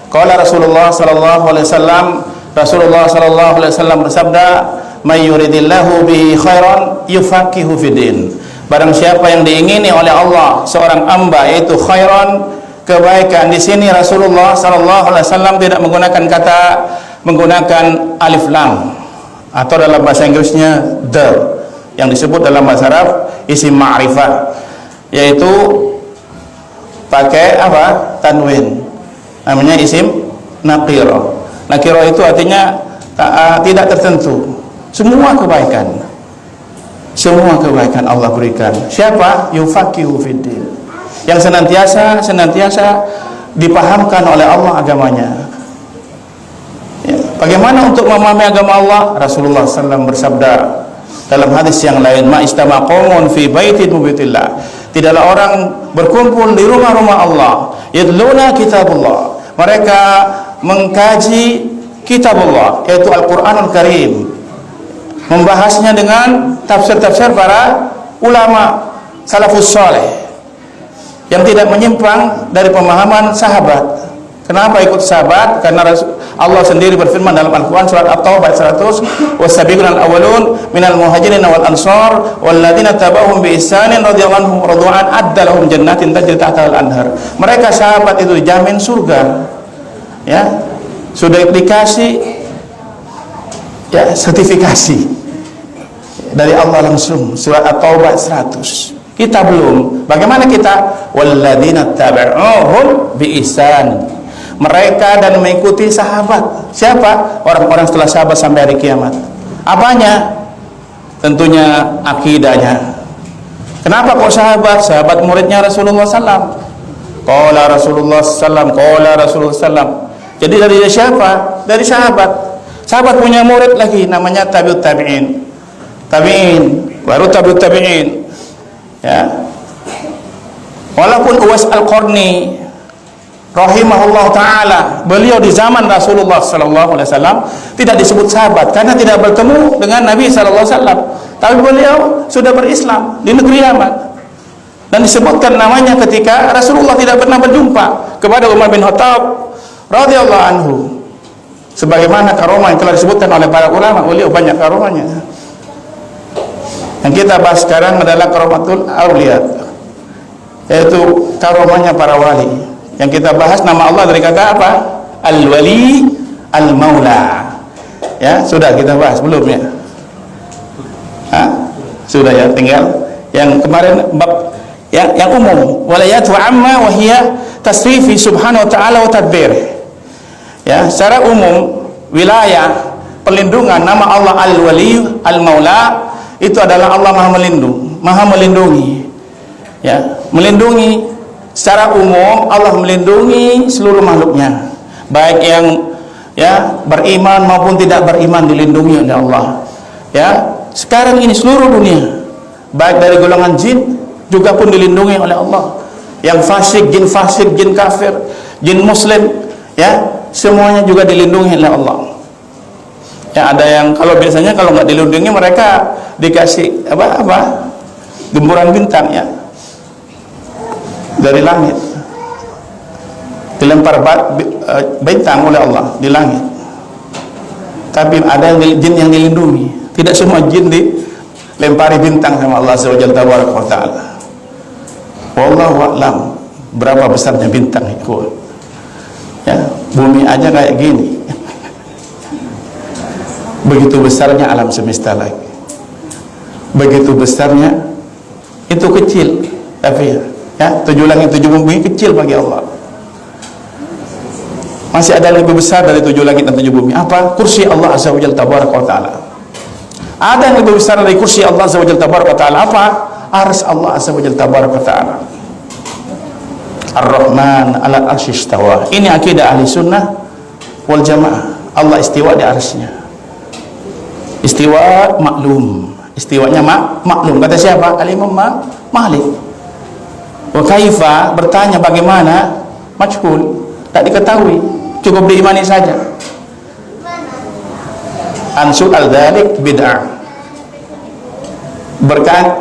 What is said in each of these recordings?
Qala Rasulullah sallallahu alaihi wasallam, Rasulullah sallallahu alaihi wasallam bersabda, "May yuridillahu bihi khairan yufaqihu fiddin." Barang siapa yang diingini oleh Allah seorang hamba yaitu khairan, kebaikan. Di sini Rasulullah sallallahu alaihi wasallam tidak menggunakan alif lam atau dalam bahasa Inggrisnya the yang disebut dalam bahasa Arab isim ma'rifah, yaitu pakai apa? Tanwin. Namanya isim nakiro. Nakiro itu artinya tidak tertentu. Semua kebaikan Allah berikan. Siapa? Yufaqihu fiddin. Yang senantiasa dipahamkan oleh Allah agamanya. Ya. Bagaimana untuk memahami agama Allah? Rasulullah SAW bersabda dalam hadis yang lain, "Ma istama qaumun fi baitin mubitillah." Tidaklah orang berkumpul di rumah-rumah Allah, yadluna kitabullah. Mereka mengkaji kitab Allah, yaitu Al-Quranul Karim, membahasnya dengan tafsir-tafsir para ulama salafus saleh yang tidak menyimpang dari pemahaman sahabat. Kenapa ikut sahabat? Karena Allah sendiri berfirman dalam Al-Quran surat At-Taubah 100, "Was-sabiqunal awwalun minal muhajirin wal ansar walladzina tabauhum bi ihsanin radhiyallahu anhum radwan adda lahum jannatin tajri tahtaha al-anhar." Mereka sahabat itu dijamin surga. Ya, sudah dikasih ya sertifikasi dari Allah langsung, surat At-Taubah 100. Kita belum. Bagaimana kita? Walladzina tabauhum bi ihsan. Mereka dan mengikuti sahabat. Siapa? Orang-orang setelah sahabat sampai hari kiamat. Apanya? Tentunya akidahnya. Kenapa kok sahabat? Sahabat muridnya Rasulullah SAW. Qala Rasulullah SAW, qala Rasulullah SAW. Jadi dari siapa? Dari sahabat. Sahabat punya murid lagi, namanya tabi'ut tabi'in. Tabi'in, baru tabi'ut tabi'in. Ya. Walaupun Uwais Al-Qarni rahimahullah ta'ala, beliau di zaman Rasulullah sallallahu alaihi wasallam tidak disebut sahabat karena tidak bertemu dengan Nabi sallallahu alaihi wasallam, tapi beliau sudah berislam di negeri Yaman dan disebutkan namanya ketika Rasulullah tidak pernah berjumpa kepada Umar bin Khattab radhiyallahu anhu. Sebagaimana karomah yang telah disebutkan oleh para ulama, beliau banyak karomahnya. Yang kita bahas sekarang adalah karomatul auliya, yaitu karomahnya para wali. Yang kita bahas nama Allah dari kata apa? Al-Wali, Al-Maula. Ya, sudah kita bahas belum ya? Sudah ya, tinggal yang kemarin bab yang umum. Walayat wa amma wa hiya tasrifi subhanahu wa ta'ala wa tadbir. Ya, secara umum wilayah perlindungan nama Allah Al-Wali, Al-Maula itu adalah Allah Maha melindungi. Ya, melindungi. Secara umum Allah melindungi seluruh makhluknya, baik yang ya beriman maupun tidak beriman dilindungi oleh Allah. Ya, sekarang ini seluruh dunia, baik dari golongan jin juga pun dilindungi oleh Allah. Yang fasik, jin kafir, jin muslim, ya semuanya juga dilindungi oleh Allah. Ya, ada yang kalau biasanya kalau nggak dilindungi mereka dikasih apa gemburan bintang ya dari langit, dilempar bintang oleh Allah di langit. Tapi ada yang jin yang dilindungi. Tidak semua jin dilempari bintang sama Allah Azza wa Jalla wa ta'ala. Wallahu a'lam berapa besarnya bintang itu. Ya, bumi aja kayak gini. Begitu besarnya alam semesta lagi. Begitu besarnya, itu kecil tapi ya, 7 langit 7 bumi kecil bagi Allah. Masih ada yang lebih besar dari 7 langit dan 7 bumi. Apa? Kursi Allah Azza wa Jalla tabaraka wa ta'ala. Ada yang lebih besar dari kursi Allah Azza wa Jalla tabaraka wa ta'ala. Apa? Arsy Allah Azza wa Jalla tabaraka wa ta'ala. Ar-Rahman 'alal 'arsy istawa. Ini akidah ahli sunnah wal jamaah. Allah istiwa di arsy-Nya. Istiwa maklum. Istiwanya maklum. Kata siapa? Al-Imam Malik. Wa kaifa, bertanya bagaimana, majhul, tak diketahui, cukup diimani saja. Ansur al-dzalik bid'ah.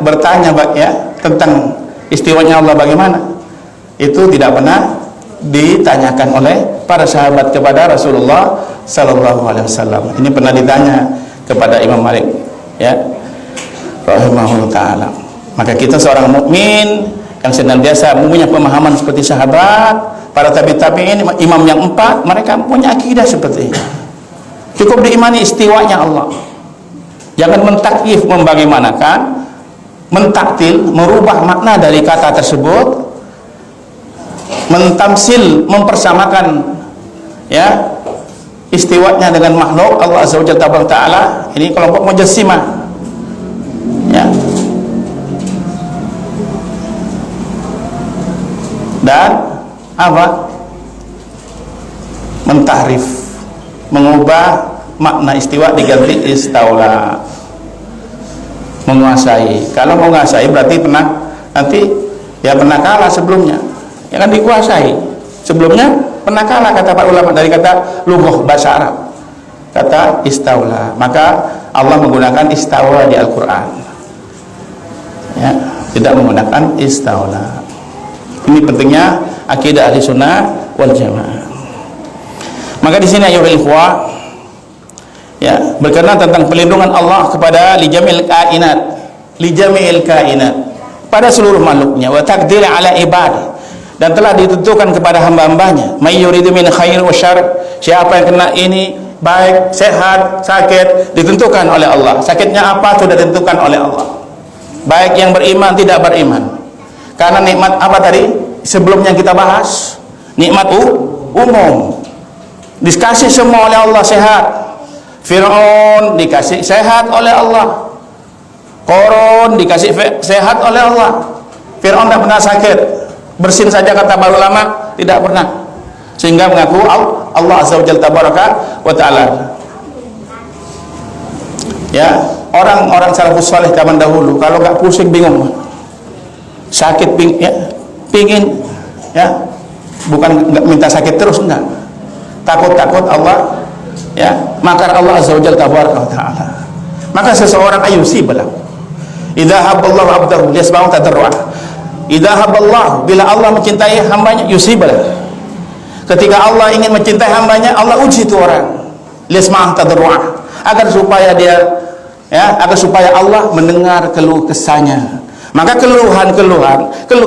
Bertanya ya tentang istiwanya Allah bagaimana, itu tidak pernah ditanyakan oleh para sahabat kepada Rasulullah sallallahu alaihi wasallam. Ini pernah ditanya kepada Imam Malik, ya, rahimahullah taala. Maka kita seorang mukmin yang senantiasa mempunyai pemahaman seperti sahabat, para tabi'in, imam yang 4, mereka punya akidah seperti ini. Cukup diimani istiwanya Allah. Jangan mentakyif, membagaimanakan, mentaktil, merubah makna dari kata tersebut, mentamsil, mempersamakan, ya, istiwanya dengan makhluk Allah azza wa jalla. Ini kelompok mujassimah, ya. Dan apa? Mentahrif, mengubah makna istiwa diganti istaula, menguasai. Kalau menguasai berarti pernah, nanti ya pernah kalah sebelumnya, ya kan, dikuasai. Sebelumnya pernah kalah, kata para ulama, dari kata lughah bahasa Arab, kata istaula. Maka Allah menggunakan istaula di Al-Quran, ya, tidak menggunakan istaula. Ini pentingnya akidah ahli sunnah wal jamaah. Maka di sini ayuhal ikhwah, ya, berkenaan tentang pelindungan Allah kepada lijamil kainat, pada seluruh makhluknya, wa taqdir ala ibad, dan telah ditentukan kepada hamba-hambanya, may yuridu min khair wa syarr, siapa yang kena ini baik, sehat, sakit, ditentukan oleh Allah. Sakitnya apa sudah ditentukan oleh Allah, baik yang beriman tidak beriman. Karena nikmat apa tadi sebelumnya kita bahas, nikmat umum, dikasih semua oleh Allah, sehat. Fir'aun dikasih sehat oleh Allah, Qarun dikasih sehat oleh Allah. Fir'aun tidak pernah sakit, bersin saja kata para ulama, tidak pernah, sehingga mengaku Allah azza wa jalla tabaraka wa ta'ala. Ya, orang-orang salafus saleh zaman dahulu kalau nggak pusing bingung, sakit pingin, ya, bukan nggak minta sakit terus, enggak, takut Allah, ya, makar Allah azza wa jalla tabaraka wa ta'ala. Maka seseorang ayusibalah idza haballahu abdahu yasma'u tadarru'ah. Idza haballahu, bila Allah mencintai hambanya, yusibalah, ketika Allah ingin mencintai hambanya, Allah uji itu orang, yasma'u tadarru'ah, agar supaya dia, ya, agar supaya Allah mendengar keluh kesahnya. Maka keluh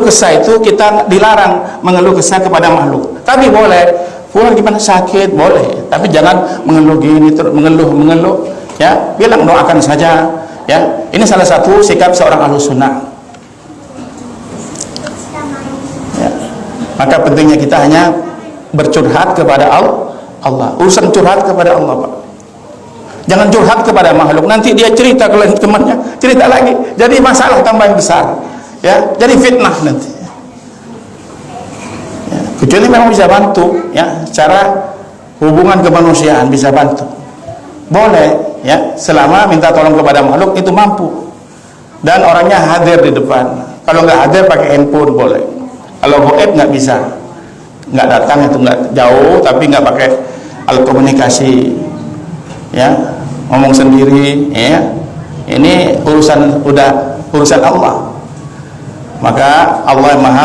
kesah itu kita dilarang mengeluh kesah kepada makhluk. Tapi boleh, pulang gimana sakit boleh, tapi jangan mengeluh gini terus, mengeluh, ya, bilang doakan saja, ya. Ini salah satu sikap seorang ahlus sunnah, ya. Maka pentingnya kita hanya bercurhat kepada Allah. Urusan curhat kepada Allah, Pak. Jangan curhat kepada makhluk, nanti dia cerita ke temannya, cerita lagi, jadi masalah tambah besar, ya, jadi fitnah nanti, ya. Kecuali memang bisa bantu, ya, secara hubungan kemanusiaan bisa bantu, boleh, ya, selama minta tolong kepada makhluk itu mampu dan orangnya hadir di depan. Kalau nggak hadir pakai handphone boleh. Kalau goib nggak bisa, nggak datang, itu nggak jauh, tapi nggak pakai alat komunikasi, ya, ngomong sendiri, ya, ini urusan Allah. Maka Allah yang maha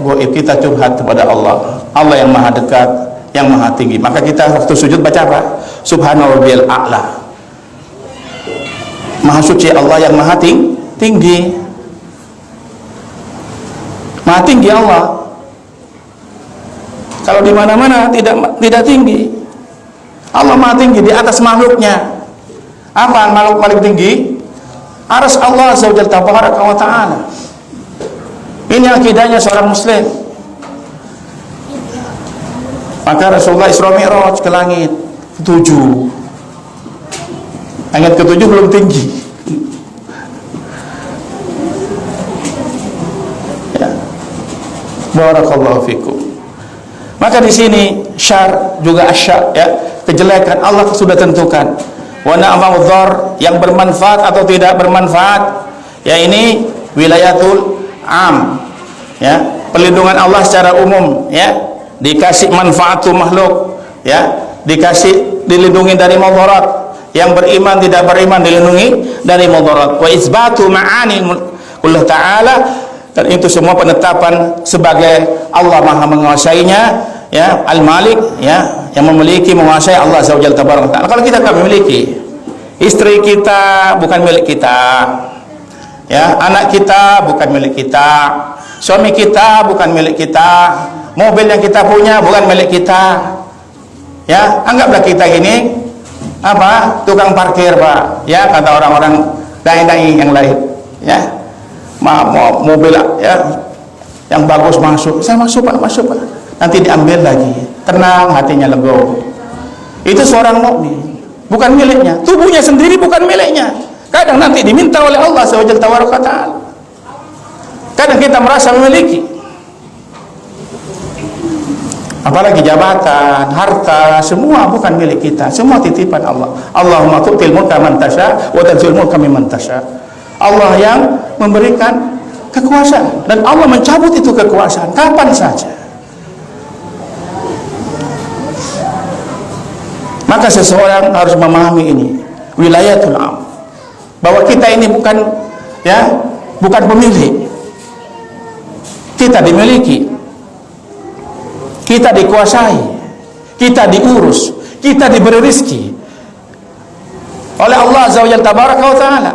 goib, kita curhat kepada Allah yang maha dekat, yang maha tinggi. Maka kita waktu sujud baca apa? Subhana rabbiyal a'la, maha suci Allah yang maha tinggi, maha tinggi Allah. Kalau di mana-mana tidak tinggi, Allah maha tinggi di atas makhluknya. Apa makhluk paling tinggi? Arsy Allah azza wa jalla tabaraka wa ta'ala. Ini akidahnya seorang muslim. Maka Rasulullah Isra Mi'raj ke langit ke-7. Langit ke-7 belum tinggi, ya. Barakallahu fikum. Maka di sini syar juga asya, ya, kejelekan Allah sudah tentukan. Wa na'ma'u dhar, yang bermanfaat atau tidak bermanfaat, ya, ini wilayatul am, ya, pelindungan Allah secara umum, ya, dikasih manfaat tuh makhluk, ya, dilindungi dari mudarat. Yang beriman tidak beriman dilindungi dari mudarat. Wa isbatu ma'ani Allah Ta'ala, Dan itu semua penetapan sebagai Allah Maha menguasainya, ya, Al-Malik, ya, yang memiliki, menguasai Allah Azza wa Jalla tabaraka ta'ala. Kalau kita tak memiliki, istri kita bukan milik kita, ya, anak kita bukan milik kita, suami kita bukan milik kita, mobil yang kita punya bukan milik kita, ya, anggaplah kita ini apa, tukang parkir, Pak, ya, kata orang-orang dai-dai yang lain, ya, mobil, ya, yang bagus masuk, saya masuk Pak, masuk Pak, nanti diambil lagi, tenang, hatinya legowo. Itu seorang mukmin, bukan miliknya, tubuhnya sendiri bukan miliknya. Kadang nanti diminta oleh Allah SWT. Kadang kita merasa memiliki, apalagi jabatan, harta, semua bukan milik kita, semua titipan Allah. Allahumma tu'til mulka man tasha wa tanzil mulka mimman tasha. Allah yang memberikan kekuasaan dan Allah mencabut itu kekuasaan kapan saja. Maka seseorang harus memahami ini, wilayatul am, bahwa kita ini bukan, ya, bukan pemilik. Kita dimiliki, kita dikuasai, kita diurus, kita diberi rizki oleh Allah Azza wa Jalla tabaraka wa ta'ala.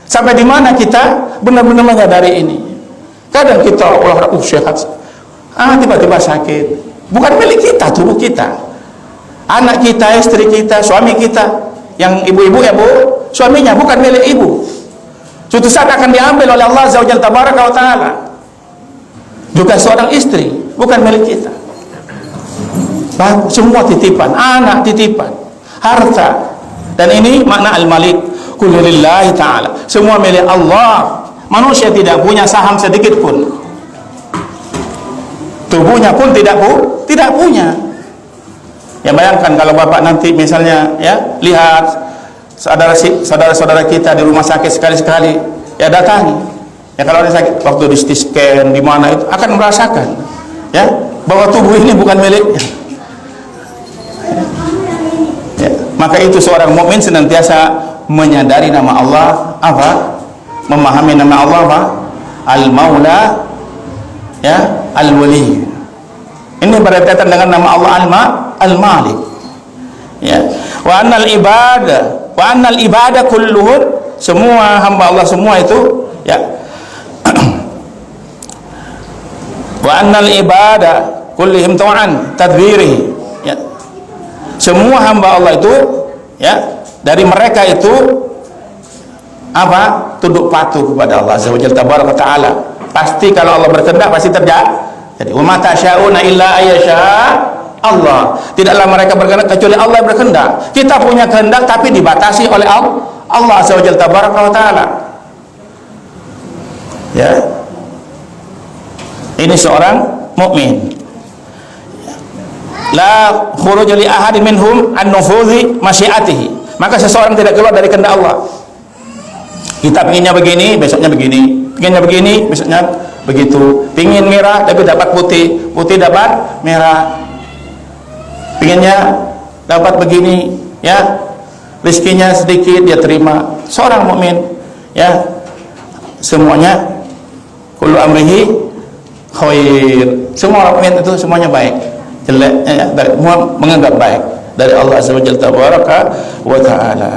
Sampai di mana kita benar-benar menyadari ini. Kadang kita sehat, tiba-tiba sakit, bukan milik kita, tubuh kita, anak kita, istri kita, suami kita. Yang ibu-ibu, ya Bu, suaminya bukan milik ibu, suatu saat akan diambil oleh Allah Azza wa Jalla tabaraka wa ta'ala. Juga seorang istri bukan milik kita, semua titipan, anak titipan, harta. Dan ini makna al-malik, kullu lillahi ta'ala, semua milik Allah. Manusia tidak punya saham sedikit pun, tubuhnya pun tidak punya. Ya, bayangkan kalau bapak nanti misalnya, ya, lihat saudara-saudara kita di rumah sakit sekali-sekali, ya, datangi, ya, kalau ada sakit, waktu di CT scan di mana itu akan merasakan, ya, bahwa tubuh ini bukan miliknya. Ya, maka itu seorang mukmin senantiasa menyadari nama Allah apa? Memahami nama Allah apa? Al-Maula, ya, Al-Wali. Ini berkaitan dengan nama Allah Al-Malik. Ya. Wa annal ibadah kulluhum, semua hamba Allah semua itu, ya. Wa annal ibadah kullihim ta'an tadbirihi, ya. Semua hamba Allah itu, ya, dari mereka itu apa? Tunduk patuh kepada Allah Azza wa Jalla tabaraka ta'ala. Pasti kalau Allah berkehendak pasti terjadi. Jadi wa ma tasyauna illa ayyasha Allah. Tidaklah mereka berkehendak kecuali Allah yang berkehendak. Kita punya kehendak tapi dibatasi oleh Allah Azza wa Jalla tabaraka wa ta'ala. Ya. Ini seorang mukmin. La khuruj li ahadin minhum an nufudhi masyiatihi. Maka seseorang tidak keluar dari kehendak Allah. Kita pinginnya begini, besoknya begini. Pinginnya begini, besoknya begitu. Pingin merah tapi dapat putih, putih dapat merah. Pinginnya dapat begini, ya, rezekinya sedikit dia terima. Seorang mukmin, ya, semuanya kullu amrihi khair. Semua orang mukmin itu semuanya baik. Jeleknya, ya, semua menganggap baik dari Allah Azza wa Jalla tabaraka wa ta'ala.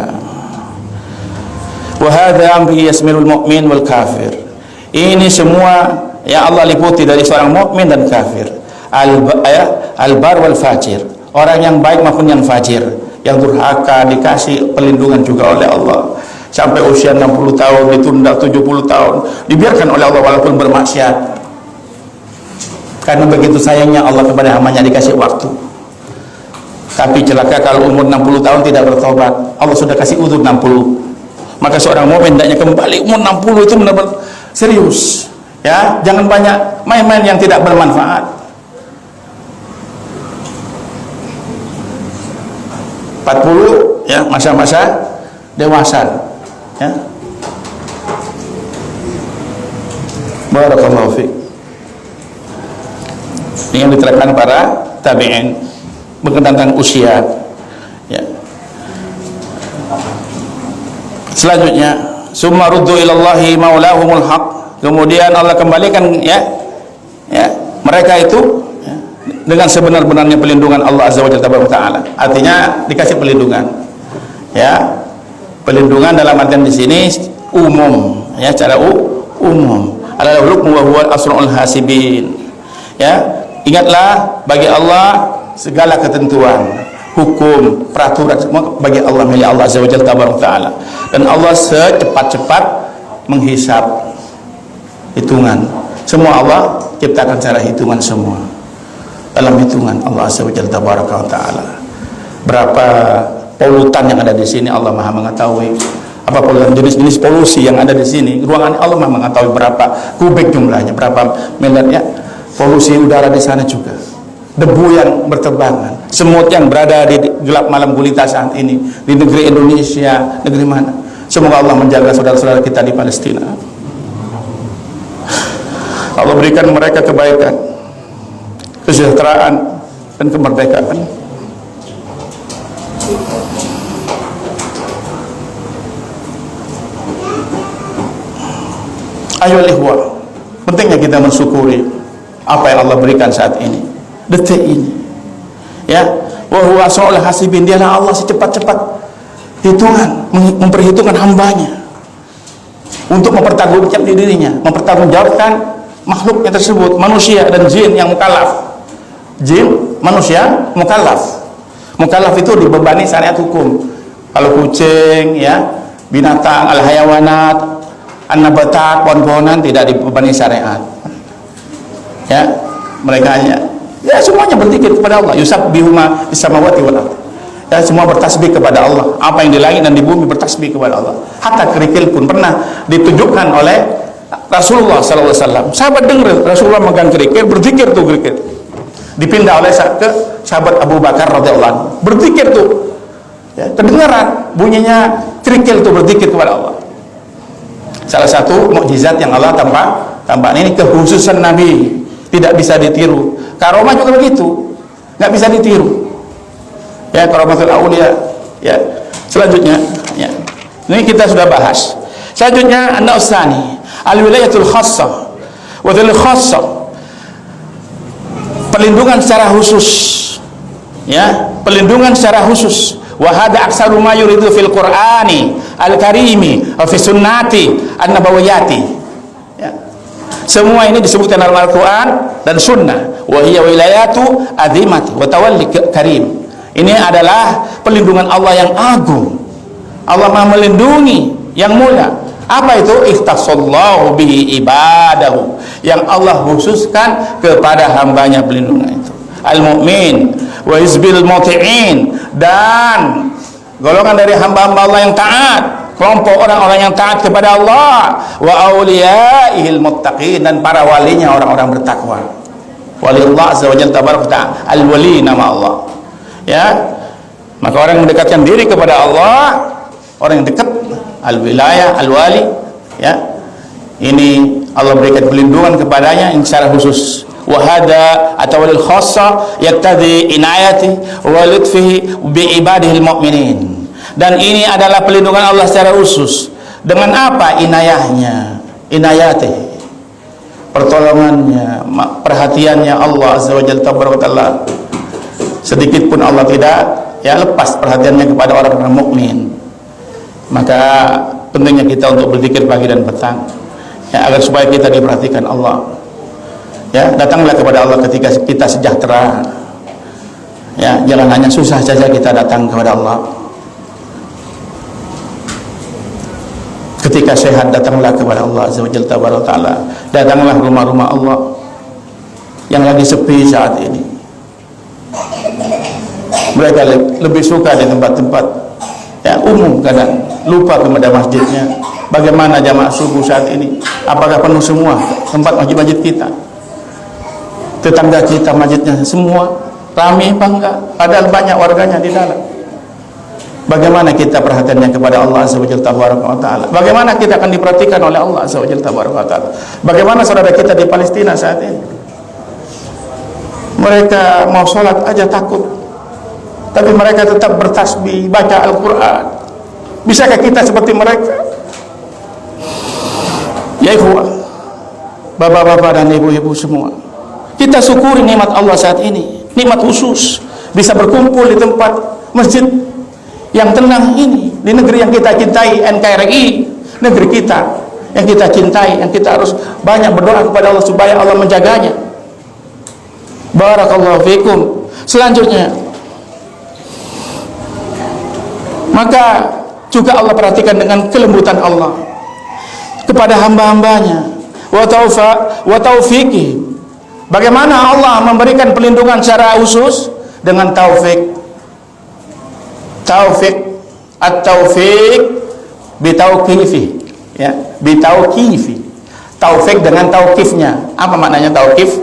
Wa hadza amri yasmirul mu'min wal kafir. Ini semua, ya, Allah liputi dari seorang mukmin dan kafir. Al-bar wal fajir, orang yang baik maupun yang fajir. Yang durhaka dikasih perlindungan juga oleh Allah sampai usia 60 tahun, ditunda 70 tahun, dibiarkan oleh Allah walaupun bermaksiat. Karena begitu sayangnya Allah kepada hambanya, dikasih waktu. Tapi celaka kalau umur 60 tahun tidak bertobat, Allah sudah kasih uzur 60. Maka seorang mukmin hendaknya kembali umur 60 itu benar-benar serius, ya, jangan banyak main-main yang tidak bermanfaat. 40, ya, masa-masa dewasa, ya. Barakallahu fiik. Ini yang diterapkan para tabi'in berkenaan tentang usia, ya. Selanjutnya, summa ruddu ilallahi maulahumul haq kemudian Allah kembalikan mereka itu dengan sebenar-benarnya pelindungan Allah Azza wa Jalla. Artinya dikasih pelindungan, pelindungan dalam artian di sini umum, secara umum. Alal hukmu wa huwa asrul hasibin. Ingatlah bagi Allah segala ketentuan, hukum, peraturan semua bagi Allah, milik Allah Azza wa Jalla. Dan Allah secepat-cepat menghisap, hitungan. Semua Allah ciptakan secara hitungan semua. Dalam hitungan Allah Azza wa Jalla. Berapa polutan yang ada di sini Allah Maha mengetahui. Apa polutan, jenis-jenis polusi yang ada di sini, ruangan Allah Maha mengetahui berapa kubik jumlahnya, berapa miliar polusi udara di sana juga. Debu yang berterbangan, semut yang berada di gelap malam gulita saat ini di negeri Indonesia, negeri mana. Semoga Allah menjaga saudara-saudara kita di Palestina. Allah berikan mereka kebaikan, kesejahteraan, dan kemerdekaan. Ayo ikhwah, pentingnya kita mensyukuri apa yang Allah berikan saat ini, detik ini. Wa huwa asrul hasibin, dialah Allah secepat-cepat hitungan, memperhitungkan hambanya untuk mempertanggungjawabkan dirinya, mempertanggungjawabkan makhluknya tersebut, manusia dan jin yang mukallaf. Jin, manusia, mukallaf. Mukallaf itu dibebani syariat hukum. Kalau kucing, binatang, al-hayawanat, an-nabatat, pohon-pohonan tidak dibebani syariat. Mereka hanya semuanya berzikir kepada Allah. Yusabbihu ma fis samawati wal ardh. Semua bertasbih kepada Allah. Apa yang di langit dan di bumi bertasbih kepada Allah. Hatta kerikil pun pernah ditunjukkan oleh Rasulullah SAW. Sahabat dengar Rasulullah megang kerikil, berzikir tuh kerikil. Dipindah oleh ke sahabat Abu Bakar radhiyallahu anhu. Berzikir tuh. Kedengaran bunyinya kerikil tuh berzikir kepada Allah. Salah satu mukjizat yang Allah tampak ini kekhususan Nabi, tidak bisa ditiru. Karomah juga begitu, nggak bisa ditiru. Karomatul auliya. Selanjutnya, ini kita sudah bahas. Selanjutnya an-nausani al-wilayatul khassah wa dzil khassah, pelindungan secara khusus, pelindungan secara khusus. Wa hada aksaru ma yuridu fil qur'ani al-karimi wa fi sunnati an-nabawiyati. Semua ini disebutkan dalam Al-Quran dan Sunnah. Wa hiya wilayatu azimati wa tawalli karim. Ini adalah pelindungan Allah yang agung. Allah Maha melindungi yang mulia. Apa itu? Ikhtasallahu bihi ibadahu, yang Allah khususkan kepada hambanya pelindungan itu. Al-mu'min wa hizbil muti'in, dan golongan dari hamba-hamba Allah yang taat, kelompok orang-orang yang taat kepada Allah. Wa awliyaihil muttaqin, dan para walinya orang-orang bertakwa. Wali Allah azza wa jalla tabaraka al-wali, nama Allah. Maka orang yang mendekatkan diri kepada Allah, orang yang dekat, al-wilayah, al-wali, ini Allah berikan pelindungan kepadanya yang secara khusus. Wa hada atawalil khassa yaktadi inayati wa lutfihi bi ibadihil mu'minin. Dan ini adalah pelindungan Allah secara khusus. Dengan apa? Inayahnya, inayati, pertolongannya, perhatiannya Allah azza wa jalla. Sedikit pun Allah tidak lepas perhatiannya kepada orang-orang mukmin. Maka pentingnya kita untuk berzikir pagi dan petang, agar supaya kita diperhatikan Allah. Datanglah kepada Allah ketika kita sejahtera. Jangan hanya susah saja kita datang kepada Allah. Ketika sehat, datanglah kepada Allah azza wa jalla. Datanglah rumah-rumah Allah yang lagi sepi saat ini. Mereka lebih suka di tempat-tempat umum, kadang lupa kepada masjidnya. Bagaimana jamaah subuh saat ini? Apakah penuh semua tempat masjid-masjid kita? Tetangga kita masjidnya semua ramai apa enggak? Padahal banyak warganya di dalam. Bagaimana kita perhatiannya kepada Allah azza wa jalla? Bagaimana kita akan diperhatikan oleh Allah azza wa jalla? Bagaimana saudara kita di Palestina saat ini? Mereka mau sholat aja takut, tapi mereka tetap bertasbih, baca Al-Quran. Bisakah kita seperti mereka? Ya ikhwah, bapak-bapak dan ibu-ibu semua, kita syukuri nikmat Allah saat ini, nikmat khusus bisa berkumpul di tempat masjid yang tenang ini, di negeri yang kita cintai, NKRI, negeri kita yang kita cintai, yang kita harus banyak berdoa kepada Allah supaya Allah menjaganya. Barakallahu fikum. Selanjutnya, maka juga Allah perhatikan dengan kelembutan Allah kepada hamba-hambanya, wa taufiqi. Bagaimana Allah memberikan perlindungan secara khusus dengan taufik. Taufik, at-taufiq bitauqifi, ya, bitauqifi. Taufik dengan tauqifnya. Apa maknanya tauqif?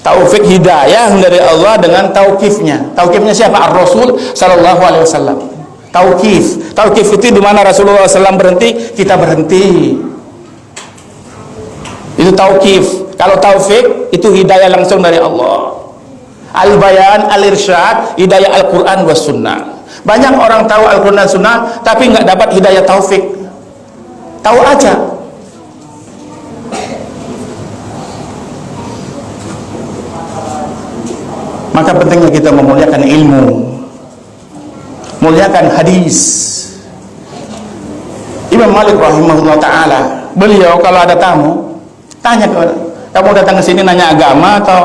Taufik hidayah dari Allah dengan tauqifnya. Tauqifnya siapa? Ar-Rasul sallallahu alaihi wasallam. Tauqif. Tauqif itu di mana Rasulullah SAW berhenti, kita berhenti. Itu tauqif. Kalau taufik itu hidayah langsung dari Allah. Al-bayan, al-irsyad, hidayah Al-Quran was sunnah. Banyak orang tahu Al-Quran dan sunnah tapi nggak dapat hidayah taufik. Tahu aja. Maka pentingnya kita memuliakan ilmu, muliakan hadis. Imam Malik rahimahullah ta'ala, beliau kalau ada tamu tanya kepada, kamu datang ke sini nanya agama atau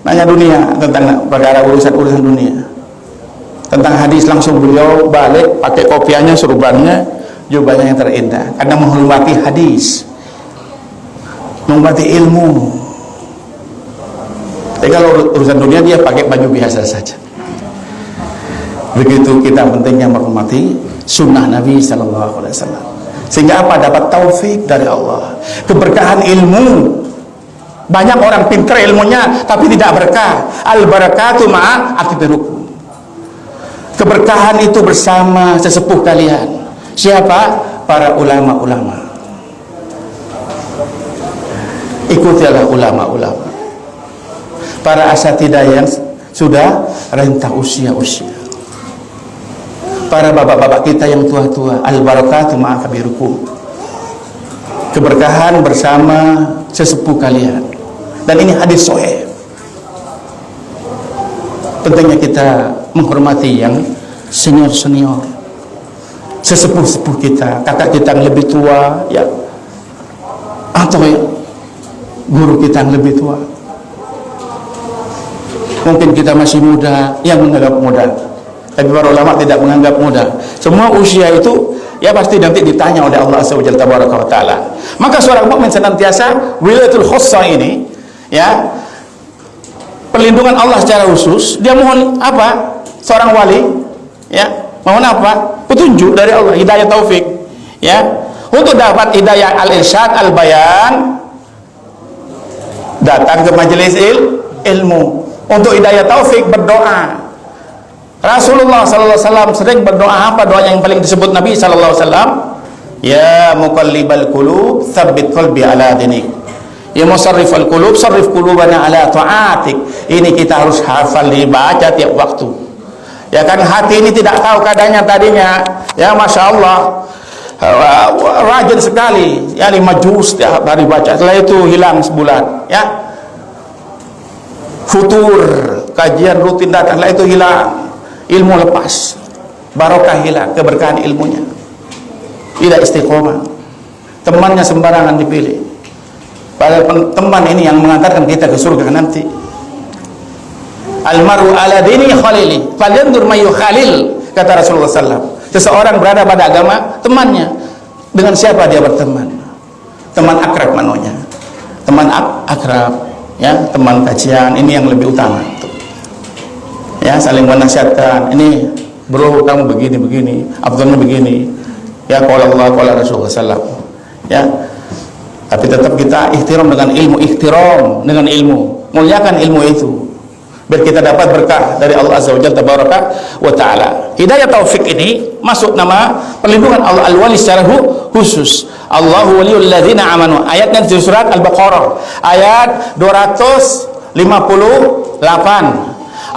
nanya dunia, tentang perkara urusan dunia, tentang hadis, langsung beliau balik pakai kopiahnya, surbannya, jubahnya yang terindah, karena menghormati hadis, menghormati ilmu. Tapi kalau urusan dunia dia pakai baju biasa saja. Begitu kita pentingnya menghormati sunnah Nabi Sallallahu Alaihi Wasallam. Sehingga apa? Dapat taufik dari Allah, keberkahan ilmu. Banyak orang pintar ilmunya tapi tidak berkah. Al barakatu ma'a akbirukum. Keberkahan itu bersama sesepuh kalian. Siapa? Para ulama-ulama. Ikutilah ulama-ulama, para asatidah yang sudah rentah usia-usia, para bapak-bapak kita yang tua-tua. Al barakatu ma'a kabirukum. Keberkahan bersama sesepuh kalian. Dan ini hadis sahih. Pentingnya kita menghormati yang senior-senior, sesepuh-sepuh kita, kakak kita yang lebih tua, ya, atau ya, guru kita yang lebih tua. Mungkin kita masih muda, yang menganggap muda, tapi para ulama tidak menganggap muda. Semua usia itu ya pasti nanti ditanya oleh Allah Azza wa Jalla tabaraka wa taala. Maka seorang mukmin senantiasa wilayatul khussa ini, ya, perlindungan Allah secara khusus. Dia mohon apa? Seorang wali, ya, mohon apa? Petunjuk dari Allah, hidayah taufik, ya. Untuk dapat hidayah al-irsyad, al-bayan, datang ke majelis ilmu. Untuk hidayah taufik berdoa. Rasulullah sallallahu alaihi wasallam sering berdoa. Apa doa yang paling disebut Nabi sallallahu alaihi wasallam? Ya muqallibal qulub, tsabbit qalbi ala dinik. Ya musarrifal qulub, sarrif qulubana ala ta'atik. Ini kita harus hafal, dibaca tiap waktu. Ya kan, hati ini tidak tahu keadaannya tadinya, ya masya Allah, rajin sekali, ya 5 juz tiap hari baca. Setelah itu hilang sebulan, ya. Futur, kajian rutin datang, setelah itu hilang, ilmu lepas, barokah hilang, keberkahan ilmunya, tidak istiqomah, temannya sembarangan dipilih. Padahal teman ini yang mengantarkan kita ke surga nanti. Almaru ala dini khalili, falyandur mayu khalil, kata Rasulullah SAW. Seseorang berada pada agama temannya. Dengan siapa dia berteman? Teman akrab manunya, teman akrab, ya, teman kajian, ini yang lebih utama tuh. Ya, saling menasihatkan, ini bro kamu begini Abdullah begini, ya, qala Allah qala Rasulullah SAW, ya. Tapi tetap kita ihtiram dengan ilmu, muliakan ilmu itu biar kita dapat berkah dari Allah Azza wa Jalla tabaraka wa taala. Hidayah taufik ini masuk nama perlindungan Allah al-wali secara khusus. Allahu waliyul ladzina amanu. Ayatnya di surat Al-Baqarah ayat 258.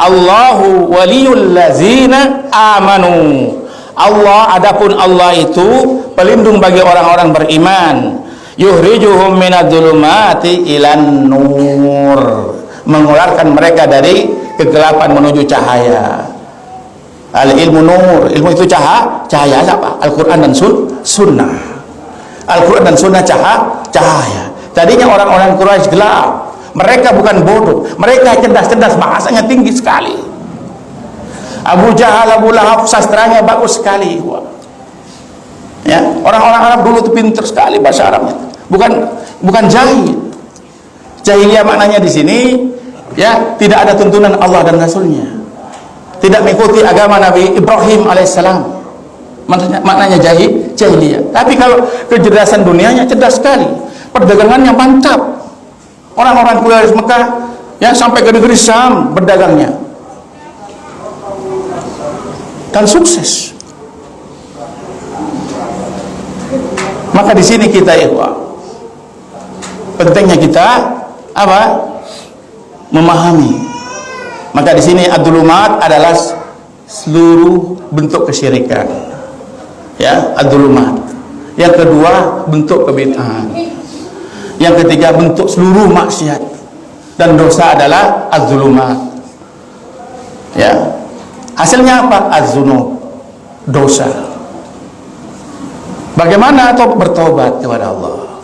Allahu waliyul ladzina amanu. Allah, adapun Allah itu pelindung bagi orang-orang beriman. yukhrijuhum minadh-dhulumati ilan nur, mengeluarkan mereka dari kegelapan menuju cahaya. Al ilmu nur, ilmu itu cahaya apa? Al-Quran dan sunnah. Al-Quran dan sunnah cahaya. Tadinya orang-orang Quraisy gelap, mereka bukan bodoh, mereka cerdas, bahasanya tinggi sekali. Abu Jahal, Abu Lahab sastranya bagus sekali. Ya, orang-orang Arab dulu itu pintar sekali bahasa Arabnya. Bukan jahil. Jahiliyah maknanya di sini ya tidak ada tuntunan Allah dan Rasulnya, tidak mengikuti agama Nabi Ibrahim alaihissalam, maknanya jahiliyah. Tapi kalau kecerdasan dunianya cerdas sekali, perdagangannya mantap. Orang-orang Quraisy Mekah ya sampai ke negeri Syam berdagangnya dan sukses. Maka di sini kita pentingnya kita apa? Memahami. Maka di sini ad-dhulumat adalah seluruh bentuk kesyirikan. Ya, ad-dhulumat. Yang kedua bentuk kebid'ahan. Yang ketiga bentuk seluruh maksiat dan dosa adalah az-zulumat. Ya. Hasilnya apa? Az-zunub. Dosa. Bagaimana atau bertobat kepada Allah?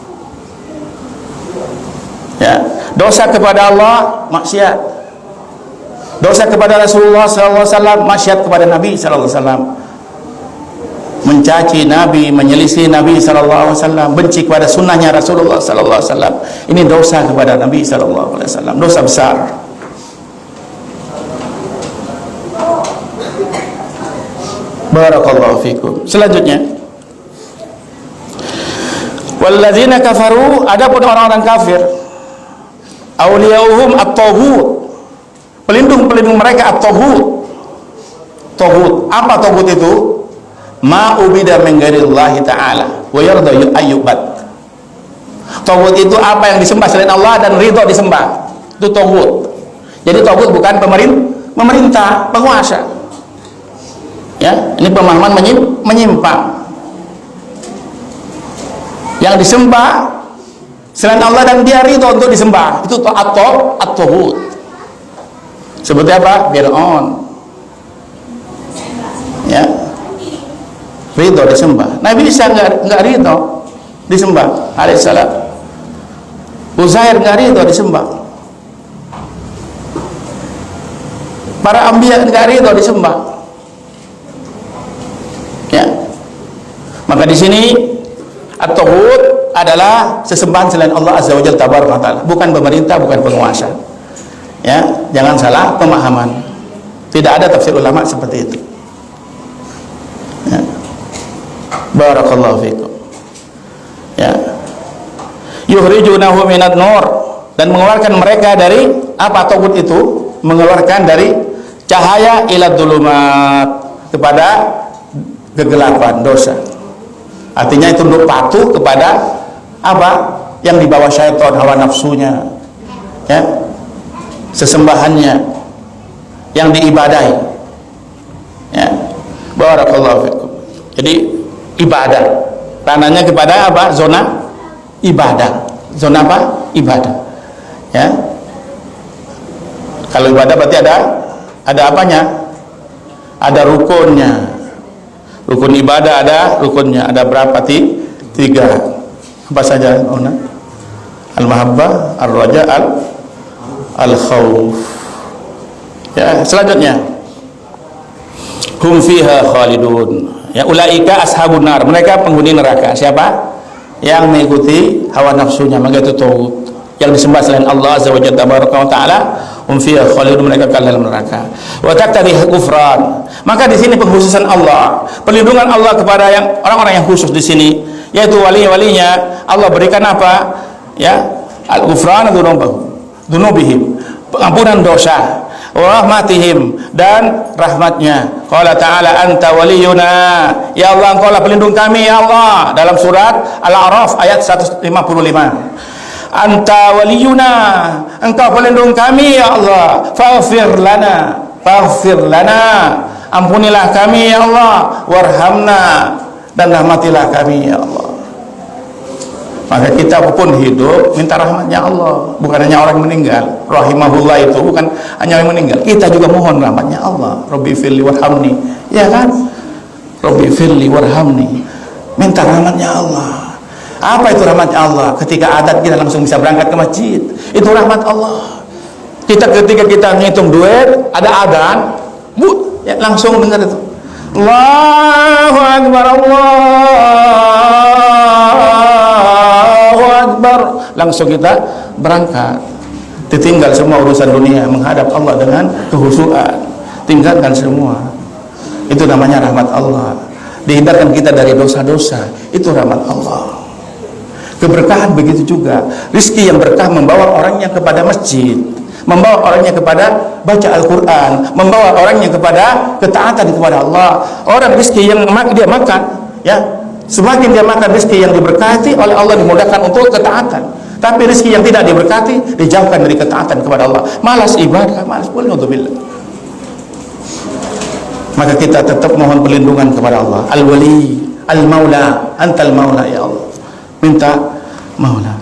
Ya, dosa kepada Allah maksiat. Dosa kepada Rasulullah SAW maksiat kepada Nabi SAW. Mencaci Nabi, menyelisih Nabi SAW, benci kepada sunnahnya Rasulullah SAW. Ini dosa kepada Nabi SAW, dosa besar. Barakallahu fikum. Selanjutnya, walladzina kafaru, adapun orang-orang kafir, awliyauhum at-taghut, pelindung mereka at-taghut. Taghut, apa taghut itu? Ma ubida min ghairillahi ta'ala wa yarda ayyubad. Taghut itu apa yang disembah selain Allah dan ridho disembah. Itu taghut. Jadi taghut bukan pemerintah, penguasa. Ya, ini pemahaman menyimpang. Yang disembah selain Allah dan dia ridho untuk disembah, itu at-taghut. Seperti apa? Fir'aun. Ya, ridho disembah. Nabi Isa enggak ridho disembah alaihissalam. Uzair enggak ridho disembah. Para anbiya enggak ridho disembah. Ya. Maka di sini at-taghut adalah sesembahan selain Allah Azza wa Jalla tabaraka wa taala, bukan pemerintah, bukan penguasa. Ya, jangan salah pemahaman. Tidak ada tafsir ulama seperti itu. Ya. Barakallahu fikum. Ya. Yukhrijunahu minad nur, dan mengeluarkan mereka dari apa taghut itu? Mengeluarkan dari cahaya ila dhulumat, kepada kegelapan dosa. Artinya itu untuk patuh kepada apa yang dibawa syaitan, hawa nafsunya, ya, sesembahannya yang diibadahi. Ya. Barakallahu fikum. Jadi ibadah tanahnya kepada apa? Zona ibadah. Zona apa? Ibadah. Ya. Kalau ibadah berarti ada apanya? Ada rukunnya. Rukun ibadah ada rukunnya. Ada berapa? Tiga. Apa saja? Al-mahabbah, ar-raja, al-khawf. Ya, selanjutnya. Hum fiha khalidun. Ya, ulaika ashabun nar. Mereka penghuni neraka. Siapa? Yang mengikuti hawa nafsunya, maka itu taghut. Yang disembah selain Allah Azza wa Jalla, hum fiha khalidun, mereka kekal dalam neraka. Wa taqtadi kufran. Maka di sini pengkhususan Allah, perlindungan Allah kepada yang orang-orang yang khusus di sini, yaitu wali-walinya. Allah berikan apa? Ya, al-ghufran dzunubihim, pengampunan dosa, wa rahmatihim, dan rahmatnya. Qala ta'ala anta waliyuna, ya Allah engkau lah pelindung kami ya Allah, dalam surat Al-A'raf ayat 155. Anta waliyuna, engkau pelindung kami ya Allah, faghfir lana, ampunilah kami ya Allah, warhamna, dan rahmatilah kami ya Allah. Maka kita pun hidup minta rahmatnya Allah, bukan hanya orang meninggal. Rahimahullah itu bukan hanya orang meninggal, kita juga mohon rahmatnya Allah. Rabbi firli warhamni, ya kan? Rabbi firli warhamni, minta rahmatnya Allah. Apa itu rahmatnya Allah? Ketika adat kita langsung bisa berangkat ke masjid, itu rahmat Allah. Ketika kita ngitung duit, ada adzan, ya langsung dengar itu. Allahu Akbar, Allahu Akbar, langsung kita berangkat. Ditinggal semua urusan dunia, menghadap Allah dengan kehusuan, tinggalkan semua. Itu namanya rahmat Allah. Dihindarkan kita dari dosa-dosa, itu rahmat Allah. Keberkahan begitu juga. Rizki yang berkah membawa orangnya kepada masjid, membawa orangnya kepada baca Al-Quran, membawa orangnya kepada ketaatan kepada Allah. Orang rizki yang dia makan, ya, semakin dia makan rizki yang diberkati oleh Allah, dimudahkan untuk ketaatan. Tapi rizki yang tidak diberkati, dijauhkan dari ketaatan kepada Allah. Malas ibadah, malas boleh untuk billah. Maka kita tetap mohon perlindungan kepada Allah. Al-Wali, Al-Maula, Antal Maula, ya Allah. Minta Maula.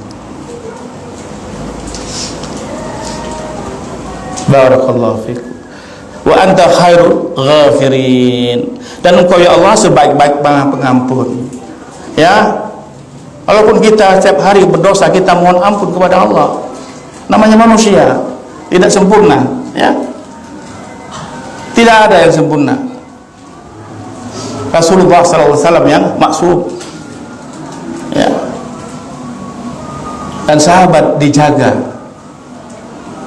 Barakallahu fikum. Wa anta khairul ghafirin. Dan engkau ya Allah sebaik-baik pengampun. Ya, walaupun kita setiap hari berdosa, kita mohon ampun kepada Allah. Namanya manusia, tidak sempurna, ya. Tidak ada yang sempurna. Rasulullah SAW yang maksum, ya. Dan sahabat dijaga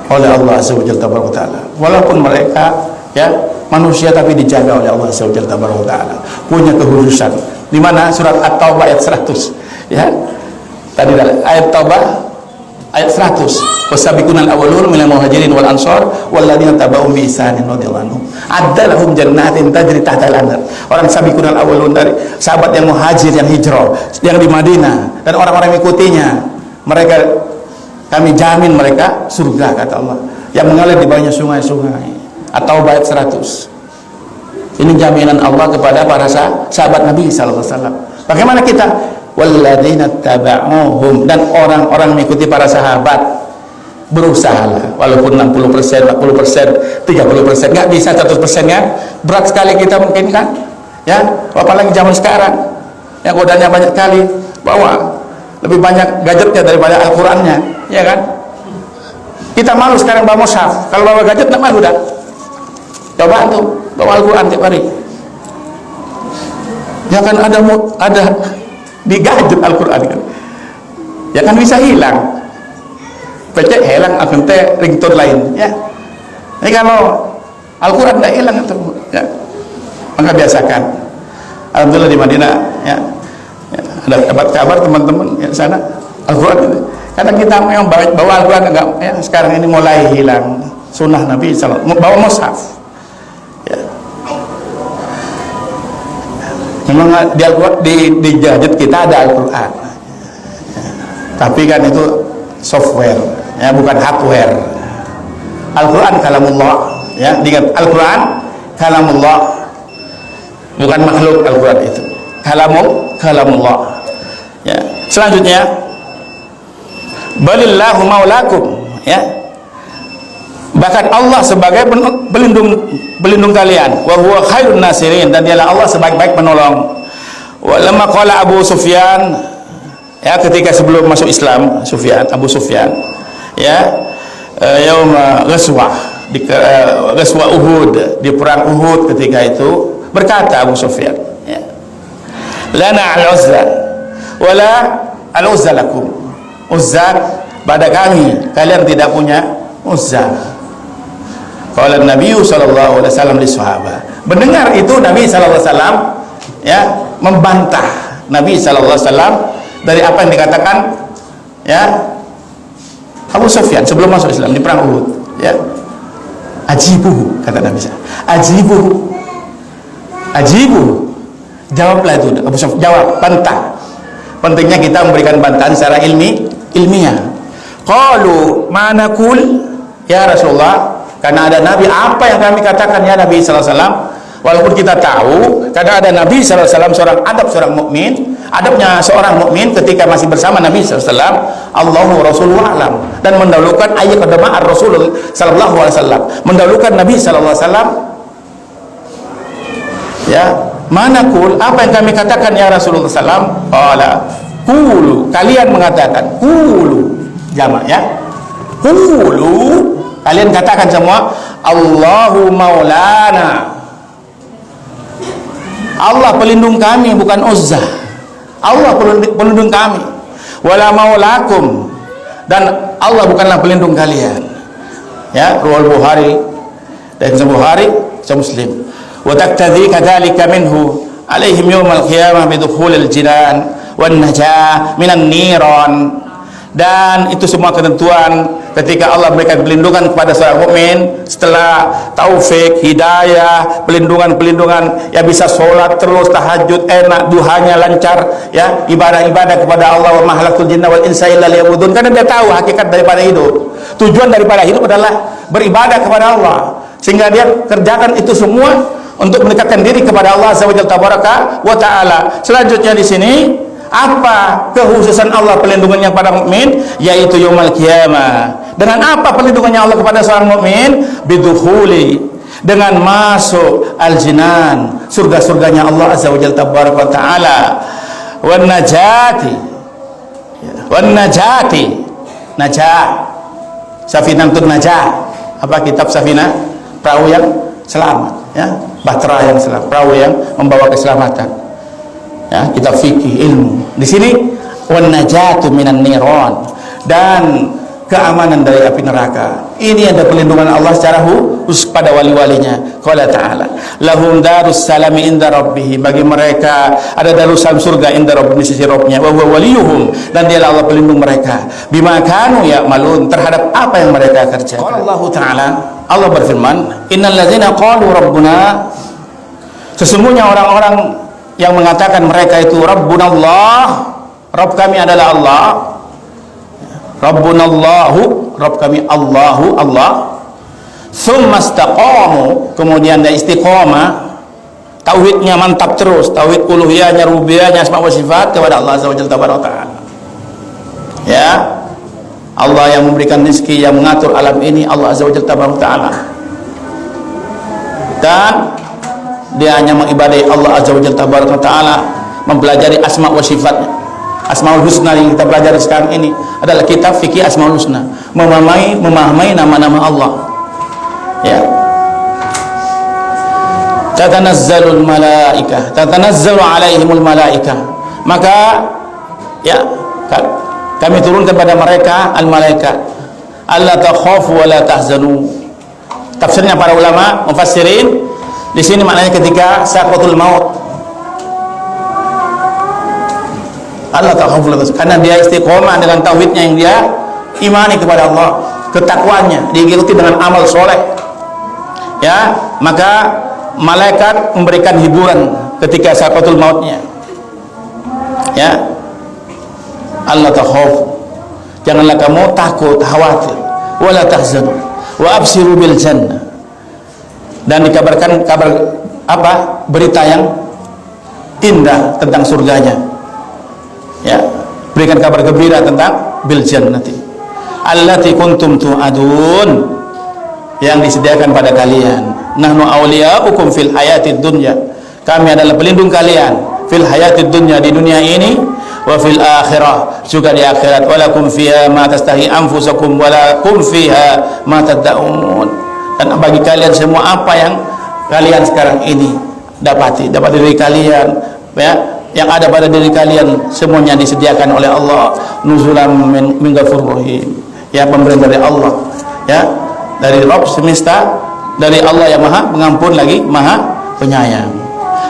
oleh Allah Azza wa Jalla tabaraka taala. Walaupun mereka, ya, manusia, tapi dijaga oleh Allah Azza wa Jalla tabaraka taala. Punya kekhususan. Di mana surat At-Taubah ayat 100, ya. Tadi ayat Taubah ayat 100. Wasabiqunal awwalun minal muhajirin wal ansar walladzina tabauhum bi ihsanin radhiyallahu anhum. Adalahum jannatin tajri tahtal anhar. Orang sabiqunal awwalun dari sahabat yang muhajir, yang hijrah, yang di Madinah, dan orang-orang mengikutinya. Mereka, kami jamin mereka surga, kata Allah, yang mengalir di bawahnya sungai-sungai. Atau ayat 100. Ini jaminan Allah kepada para sahabat Nabi SAW. Bagaimana kita? Walladzina taba'uhum, dan orang-orang mengikuti para sahabat. Berusahalah, walaupun 60%, 40%, 30%, nggak bisa 100% kan? Berat sekali kita mungkin kan? Ya, apalagi zaman sekarang, yang godanya banyak kali, bawa lebih banyak gadgetnya daripada Al-Qurannya, ya kan? Kita malu sekarang bawa mushaf. Kalau bawa gadget nggak malu dah. Coba tuh bawa Al-Quran tiap hari. Ya kan ada di gadget Al-Quran kan. Ya kan bisa hilang. Pecah hilang akan teh ringtone lain, ya. Ini kalau Al-Quran tidak hilang itu, ya. Maka biasakan. Alhamdulillah di Madinah, ya. Ada dapat kabar teman-teman ya sana Al-Quran. Kadang kita memang bawa Al-Quran enggak, ya. Sekarang ini mulai hilang sunnah Nabi SAW bawa mushaf, ya. Memang di Al-Quran, di gadget kita ada Al-Quran, ya. Tapi kan itu software, ya, bukan hardware. Al-Quran kalamullah, ya. Diingat, Al-Quran kalamullah, bukan makhluk. Al-Quran itu kalamullah, ya. Selanjutnya, balillahu maulakum, ya. Bahkan Allah sebagai pelindung kalian, wa huwa khairun nasirin, dan dialah Allah sebaik-baik penolong. Wa lamma qala Abu Sufyan, ya, ketika sebelum masuk Islam, Abu Sufyan, ya, yaum ghazwah, di ghazwah Uhud, di perang Uhud, ketika itu berkata Abu Sufyan, ya, lana al-uzza wala al-uzza lakum. Uzza pada kami, kalian tidak punya uzza. Qala Nabi sallallahu alaihi wasallam li sahabat. Mendengar itu Nabi sallallahu alaihi wasallam, ya, membantah Nabi sallallahu alaihi wasallam dari apa yang dikatakan, ya, Abu Sufyan sebelum masuk Islam di perang Uhud, ya. Ajibuhu, kata Nabi sallallahu alaihi wasallam. Ajibuhu. Jawablah itu Abu Sufyan, jawab, bantah. Pentingnya kita memberikan bantahan secara ilmiah. Qalu ma naqul ya Rasulullah, karena ada Nabi, apa yang kami katakan ya Nabi sallallahu alaihi wasallam? Walaupun kita tahu karena ada Nabi sallallahu alaihi wasallam, seorang adab, seorang mukmin, adabnya seorang mukmin ketika masih bersama Nabi SAW, Allahu Rasuluhu a'lam, dan mendahulukan ayat qadama ar-Rasul sallallahu alaihi wasallam, mendahulukan Nabi sallallahu alaihi wasallam. Ya, mana kul, apa yang kami katakan ya Rasulullah sallam? Qala qulu, kalian mengatakan, qulu jamak ya. Qulu, kalian katakan semua, Allahu maulana, Allah pelindung kami, bukan Uzza. Allah pelindung kami. Wala maulakum, dan Allah bukanlah pelindung kalian. Ya, riwayat Bukhari dan Bukhari, Muslim. Wa taqtadhi kadzalika minhu alaihim yaumal qiyamah bidukhulil jinan wan najah minan niran. Dan itu semua ketentuan ketika Allah berikan perlindungan kepada seorang mukmin setelah taufik, hidayah, pelindungan yang bisa sholat terus, tahajud enak, duhanya lancar, ya, ibadah kepada Allah. Wa mahalakul jinna wal insa illa liya'budun, karena dia tahu hakikat daripada hidup. Tujuan daripada hidup adalah beribadah kepada Allah, sehingga dia kerjakan itu semua untuk mendekatkan diri kepada Allah Azza wa Jalla tabaraka wa taala. Selanjutnya di sini, apa kekhususan Allah pelindungannya kepada mukmin, yaitu yaumul qiyamah. Dengan apa pelindungannya Allah kepada seorang mukmin? Bidukhuli, dengan masuk al-jinan, surga-surganya Allah Azza wa Jalla tabaraka wa taala. Wan najati, najah, safinatun najah. Apa kitab safinah? Perahu yang selamat, ya, bahtera yang selamat, perahu yang membawa keselamatan. Ya, kita fikih ilmu. Di sini wan najatu minan niran, dan keamanan dari api neraka. Ini ada perlindungan Allah secara khusus pada wali-walinya. Qala ta'ala, lahum darus salami inda rabbihim, bagi mereka ada darussalam surga inda rabbihim, di sisi Rabbnya, wa huwa waliyuhum, dan dialah Allah pelindung mereka, bima kanu ya'malun, terhadap apa yang mereka kerjakan. Qala Allah Ta'ala, Allah berfirman, innal ladzina qalu rabbuna, sesungguhnya orang-orang yang mengatakan mereka itu Rabbunallah, Rabb kami adalah Allah, Rabbunallahu, Rabb kami Allahu, Allah. Tsumma istaqamu, kemudian dia istiqamah, tauhidnya mantap terus, tauhid uluhiyahnya, rububiyahnya, asma wa sifat kepada Allah Azza wa Jalla tabaraka taala. Ya, Allah yang memberikan rezeki, yang mengatur alam ini, Allah Azza wa Jalla tabaraka taala. Dan dia hanya mengibadahi Allah Azza wa Jalla tabaraka taala, mempelajari asma wa sifatnya. Asmaul Husna yang kita pelajari sekarang ini adalah kitab fikih Asmaul Husna, memahami nama-nama Allah. Ya. Tatanazzalul malaikah, tatanazzalu alaihimul malaikah. Maka ya, kami turunkan pada mereka al-malaikat. Alla takhafu wa la tahzanu. Tafsirnya para ulama mufassirin di sini maknanya ketika sakratul maut, Allah takhafu, karena dia istiqomah dengan tauhidnya yang dia imani kepada Allah, ketakwaannya diikuti dengan amal soleh, ya, maka malaikat memberikan hiburan ketika sakratul mautnya, ya. Allah takhafu, janganlah kamu takut, khawatir, wala tahzanu wa absiru bil jannah, dan dikabarkan kabar apa, berita yang indah tentang surganya. Ya, berikan kabar gembira tentang bil jannati allati kuntum tu'adun, yang disediakan pada kalian. Nahnu awliya'ukum fil hayatid dunya, kami adalah pelindung kalian fil hayatid dunya, di dunia ini, wa fil akhirah, juga di akhirat. Walakum fiha ma tastahi anfusakum walakum fiha ma tad'un, dan bagi kalian semua apa yang kalian sekarang ini dapat dari kalian, ya, yang ada pada diri kalian, semuanya disediakan oleh Allah, nuzulan min ghafurur rahim, ya, pemberian dari Allah, ya, dari Rabb semesta, dari Allah yang Maha Pengampun lagi Maha Penyayang.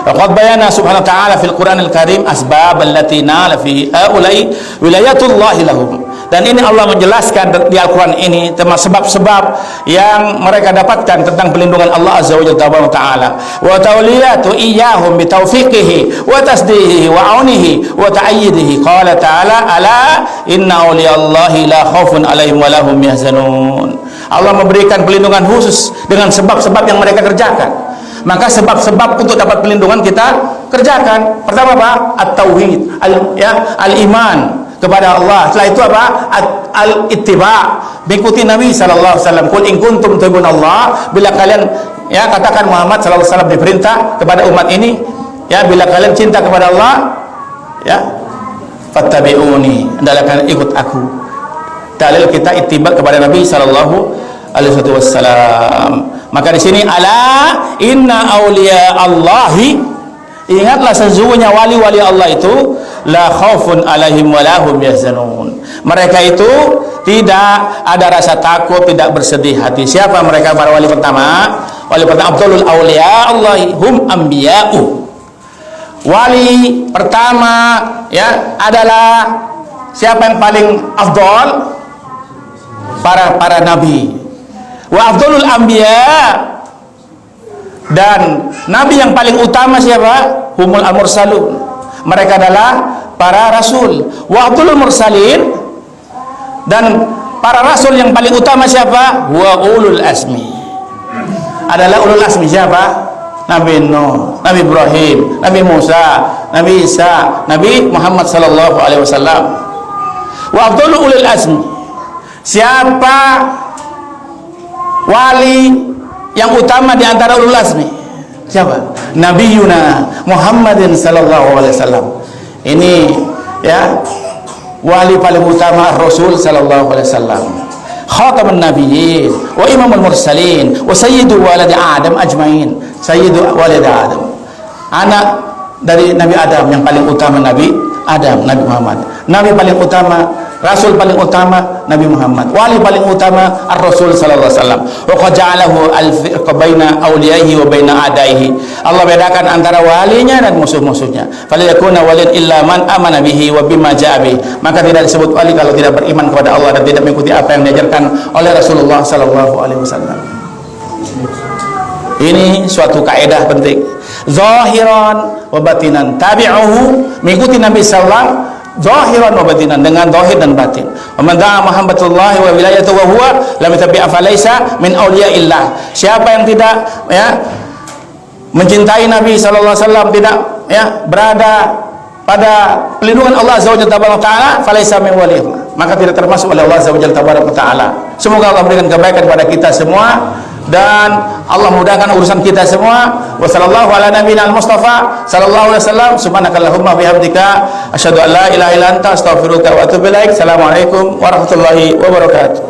Faqad bayana subhanahu wa ta'ala fil Qur'anil Karim asbab allati nala fi haula'i wilayatullahi lahum, dan ini Allah menjelaskan di Al-Quran ini tentang sebab-sebab yang mereka dapatkan tentang pelindungan Allah Azza wa Jalla, wa tawliyatu iyyahum bi taufiqihi wa tasdihi wa aunihi wa ta'ayyidihi. Qala ta'ala, ala inna awliyallahi la khaufun alaihim wa lahum yahzanun. Allah memberikan pelindungan khusus dengan sebab-sebab yang mereka kerjakan. Maka sebab-sebab untuk dapat perlindungan kita kerjakan. Pertama apa? At-tauhid, al-iman kepada Allah. Setelah itu apa? Al-ittiba', mengikuti Nabi sallallahu alaihi wasallam. Qul in kuntum tuhibbunallah, bila kalian katakan Muhammad sallallahu alaihi wasallam diperintah kepada umat ini, bila kalian cinta kepada Allah, fattabi'uni, hendaklah kalian ikut aku. Dalil kita ittiba kepada Nabi sallallahu alaihi wasallam. Maka di sini ala inna auliya Allahi, ingatlah sesungguhnya wali-wali Allah itu la khaufun alaihim wa lahum yahzanun. Mereka itu tidak ada rasa takut, tidak bersedih hati. Siapa mereka para wali pertama? Wali pertama Abdul auliya Allahi hum anbiya'u. Wali pertama adalah siapa yang paling afdal? Para nabi. Wa afdalul anbiya, dan nabi yang paling utama siapa? Humul al-mursalun. Mereka adalah para rasul. Wa afdalul mursalin, dan para rasul yang paling utama siapa? Wa ulul asmi. Adalah ulul asmi siapa? Nabi Nuh, Nabi Ibrahim, Nabi Musa, Nabi Isa, Nabi Muhammad sallallahu alaihi wasallam. Wa afdalul ulul asmi. Siapa wali yang utama di antara ulul azmi? Siapa? Nabiyuna Muhammadin sallallahu alaihi wasallam. Ini wali paling utama Rasul sallallahu alaihi wasallam. Khatamun nabiyyin wa imamul mursalin wa sayyidu waladi Adam ajmain. Sayyidu waladi Adam. Anak dari Nabi Adam yang paling utama Nabi Adam, Nabi Muhammad. Nabi paling utama, Rasul paling utama Nabi Muhammad. Wali paling utama Ar-Rasul sallallahu alaihi wasallam. Wa qad ja'alahu al-firqa baina awliyaihi wa baina adaihi. Allah bedakan antara walinya dan musuh-musuhnya. Falyakuna waliyan illa man amana bihi wa bima ja'a bihi. Maka tidak disebut wali kalau tidak beriman kepada Allah dan tidak mengikuti apa yang diajarkan oleh Rasulullah sallallahu alaihi wasallam. Ini suatu kaidah penting. Zahiran wa batinan tabi'uhu, mengikuti Nabi sallallahu zahiran wa batinan, dengan zahir dan batin. Wa man da'a Muhammadullah wa wilayatu wa huwa lam tabi'a falaysa min awliyaillah. Siapa yang tidak mencintai Nabi sallallahu alaihi wasallam, tidak berada pada pelindungan Allah azza wa jalla taala, falaysa min waliyillah, maka tidak termasuk oleh Allah azza wa jalla taala. Semoga Allah berikan kebaikan kepada kita semua dan Allah mudahkan urusan kita semua. Wassallallahu ala nabiyina al-Mustafa sallallahu alaihi wasallam. Subhanakallahumma bihamdika asyhadu an la ilaha illa anta astaghfiruka wa atubu ilaik. Assalamualaikum warahmatullahi wabarakatuh.